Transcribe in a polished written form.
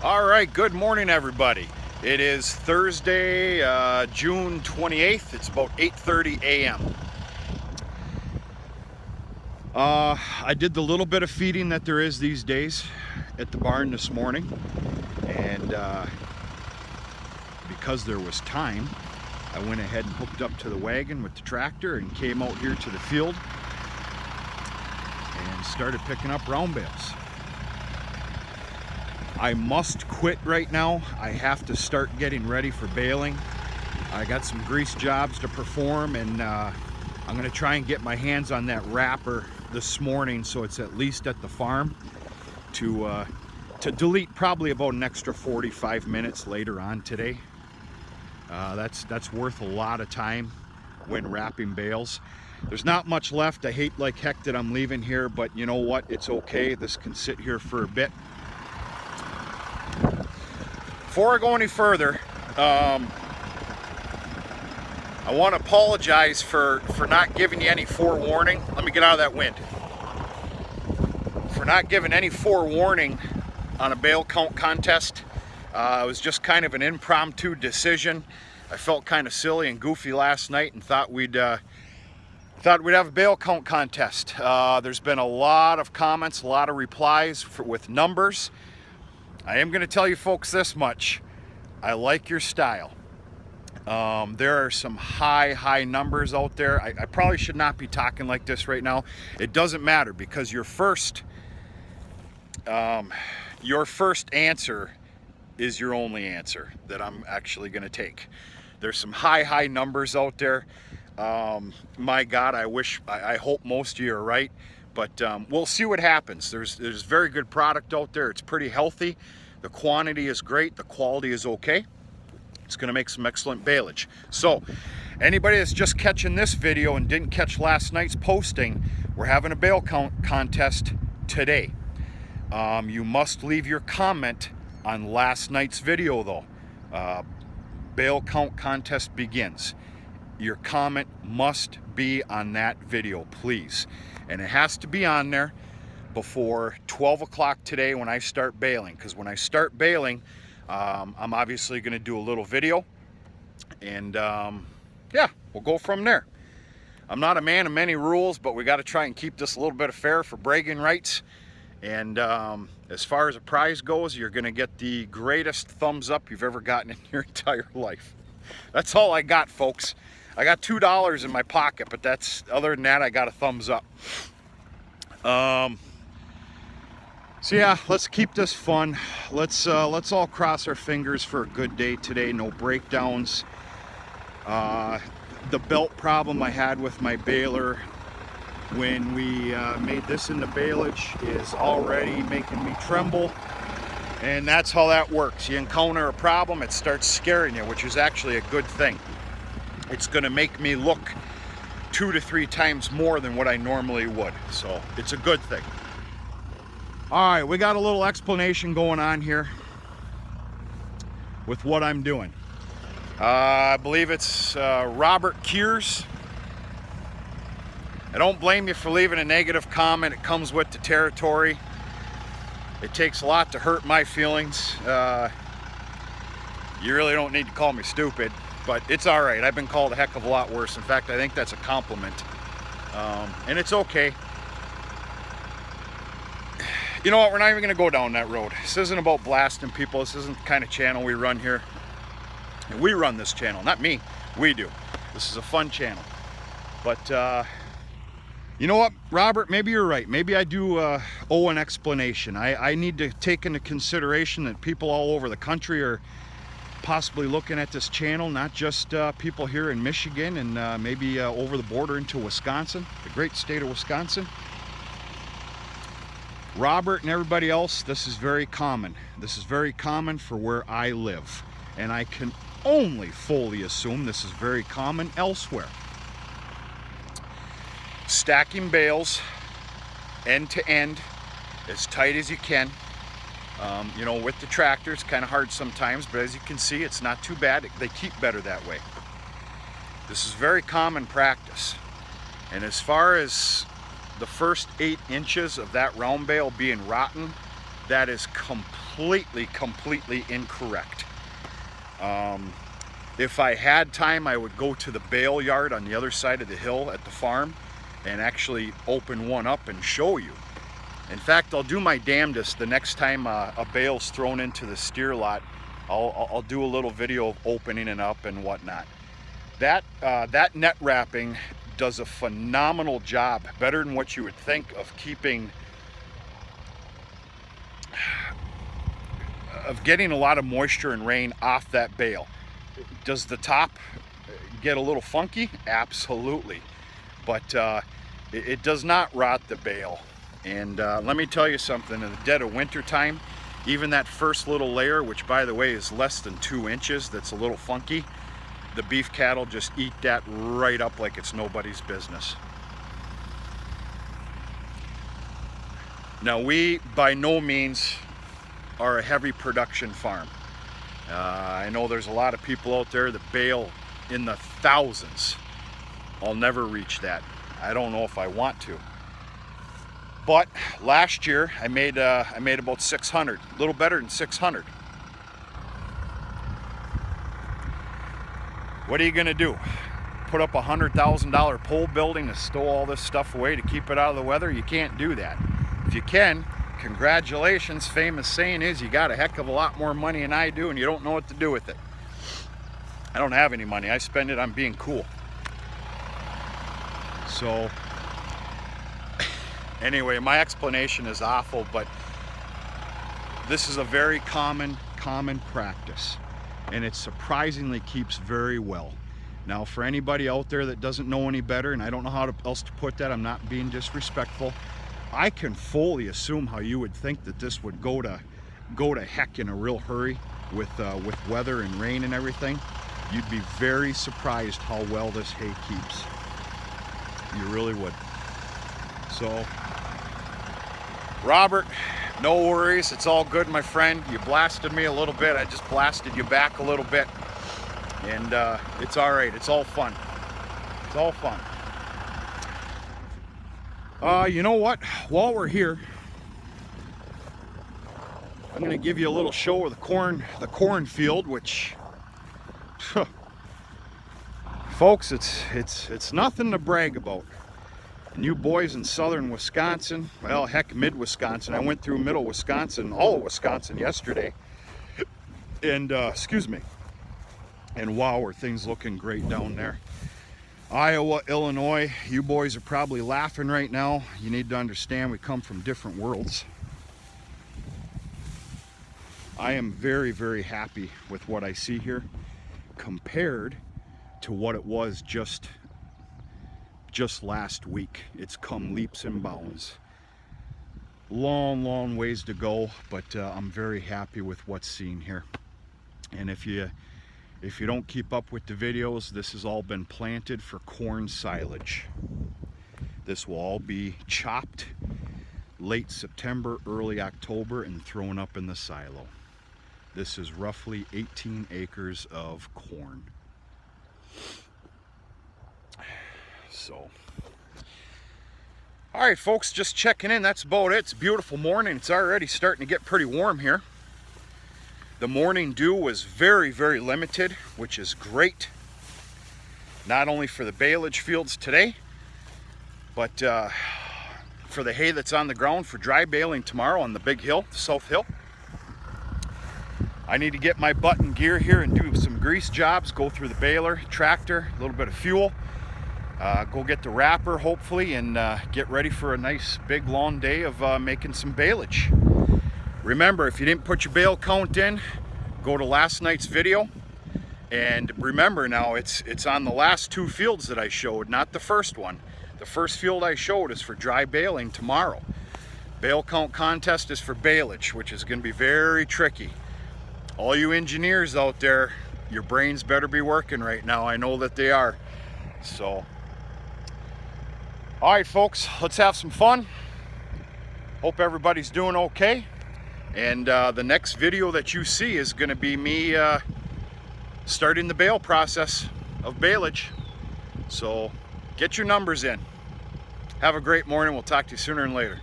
All right, good morning, everybody. It is Thursday, June 28th. It's about 8:30 a.m. I did the little bit of feeding that there is these days at the barn this morning, and because there was time, I went ahead and hooked up to the wagon with the tractor and came out here to the field and started picking up round bales. I must quit right now. I have to start getting ready for baling. I got some grease jobs to perform, and I'm going to try and get my hands on that wrapper this morning so it's at least at the farm to delete probably about an extra 45 minutes later on today. That's worth a lot of time when wrapping bales. There's not much left. I hate like heck that I'm leaving here, but you know what? It's okay. This can sit here for a bit. Before I go any further, I want to apologize for not giving you any forewarning. Let me get out of that wind. For not giving any forewarning on a bale count contest. It was just kind of an impromptu decision. I felt kind of silly and goofy last night and thought we'd have a bale count contest. There's been a lot of comments, a lot of replies with numbers. I am going to tell you folks this much. I like your style. There are some high numbers out there. I probably should not be talking like this right now. It doesn't matter, because your first answer is your only answer that I'm actually going to take. There's some high numbers out there. My God, I hope most of you are right, but we'll see what happens. There's very good product out there. It's pretty healthy. The quantity is great. The quality is okay. It's going to make some excellent baleage. So anybody that's just catching this video and didn't catch last night's posting, we're having a bale count contest today. You must leave your comment on last night's video though. Bale count contest begins. Your comment must be on that video, please. And it has to be on there before 12 o'clock today when I start baling, because when I start baling, I'm obviously going to do a little video, and yeah, we'll go from there. I'm not a man of many rules, but we got to try and keep this a little bit fair for bragging rights. And as far as a prize goes, you're going to get the greatest thumbs up you've ever gotten in your entire life. That's all I got, folks. I got $2 in my pocket, but other than that, I got a thumbs up. So yeah, let's keep this fun. Let's all cross our fingers for a good day today. No breakdowns. The belt problem I had with my baler when we made this into baleage is already making me tremble, and that's how that works. You encounter a problem, it starts scaring you, which is actually a good thing. It's going to make me look 2 to 3 times more than what I normally would, so it's a good thing. All right, we got a little explanation going on here with what I'm doing. I believe it's Robert Kears. I don't blame you for leaving a negative comment. It comes with the territory. It takes a lot to hurt my feelings. You really don't need to call me stupid, but it's all right. I've been called a heck of a lot worse. In fact, I think that's a compliment, and it's okay. You know what, we're not even going to go down that road. This isn't about blasting people. This isn't the kind of channel we run here. And we run this channel, not me. We do. This is a fun channel. But you know what, Robert, maybe you're right. Maybe I do owe an explanation. I need to take into consideration that people all over the country are possibly looking at this channel, not just people here in Michigan and maybe over the border into Wisconsin, the great state of Wisconsin. Robert and everybody else, this is very common. This is very common for where I live. And I can only fully assume this is very common elsewhere. Stacking bales end to end as tight as you can. You know, with the tractor, it's kind of hard sometimes, but as you can see, it's not too bad. They keep better that way. This is very common practice. And as far as the first 8 inches of that round bale being rotten, that is completely completely incorrect. If I had time, I would go to the bale yard on the other side of the hill at the farm and actually open one up and show you. In fact, I'll do my damnedest the next time a bale's thrown into the steer lot. I'll do a little video of opening it up and whatnot. That net wrapping does a phenomenal job, better than what you would think, of getting a lot of moisture and rain off that bale. Does the top get a little funky? Absolutely. But it does not rot the bale. And let me tell you something, in the dead of winter time, even that first little layer, which by the way is less than 2 inches, that's a little funky, the beef cattle just eat that right up like it's nobody's business. Now, we by no means are a heavy production farm. I know there's a lot of people out there that bale in the thousands. I'll never reach that. I don't know if I want to. But last year I made about 600, a little better than 600. What are you gonna do? Put up a $100,000 pole building to stow all this stuff away to keep it out of the weather? You can't do that. If you can, congratulations. Famous saying is, you got a heck of a lot more money than I do and you don't know what to do with it. I don't have any money. I spend it on being cool. So anyway, my explanation is awful, but this is a very common practice, and it surprisingly keeps very well. Now, for anybody out there that doesn't know any better, and I don't know how else to put that, I'm not being disrespectful, I can fully assume how you would think that this would go to heck in a real hurry with weather and rain and everything. You'd be very surprised how well this hay keeps. You really would. So, Robert, no worries. It's all good, my friend. You blasted me a little bit. I just blasted you back a little bit. And it's all right. It's all fun. It's all fun. You know what? While we're here, I'm going to give you a little show of the cornfield, which, folks, it's nothing to brag about. And you boys in southern Wisconsin, well, heck, mid-Wisconsin. I went through middle Wisconsin, all of Wisconsin yesterday. And, excuse me. And wow, are things looking great down there. Iowa, Illinois, you boys are probably laughing right now. You need to understand we come from different worlds. I am very, very happy with what I see here compared to what it was just last week. It's come leaps and bounds. Long ways to go, but I'm very happy with what's seen here. And if you don't keep up with the videos, this has all been planted for corn silage. This will all be chopped late September, early October, and thrown up in the silo. This is roughly 18 acres of corn. So, all right, folks, just checking in. That's about it. It's a beautiful morning. It's already starting to get pretty warm here. The morning dew was very, very limited, which is great. Not only for the baleage fields today, but for the hay that's on the ground for dry baling tomorrow on the big hill, the south hill. I need to get my butt in gear here and do some grease jobs, go through the baler, tractor, a little bit of fuel, go get the wrapper hopefully, and get ready for a nice big long day of making some baleage. Remember, if you didn't put your bale count in, go to last night's video. And remember now, it's on the last 2 fields that I showed, not the first one. The first field I showed is for dry baling tomorrow. Bale count contest is for baleage, which is going to be very tricky. All you engineers out there, your brains better be working right now. I know that they are. So, all right, folks, let's have some fun. Hope everybody's doing okay. And the next video that you see is going to be me starting the bale process of baleage. So get your numbers in. Have a great morning. We'll talk to you sooner and later.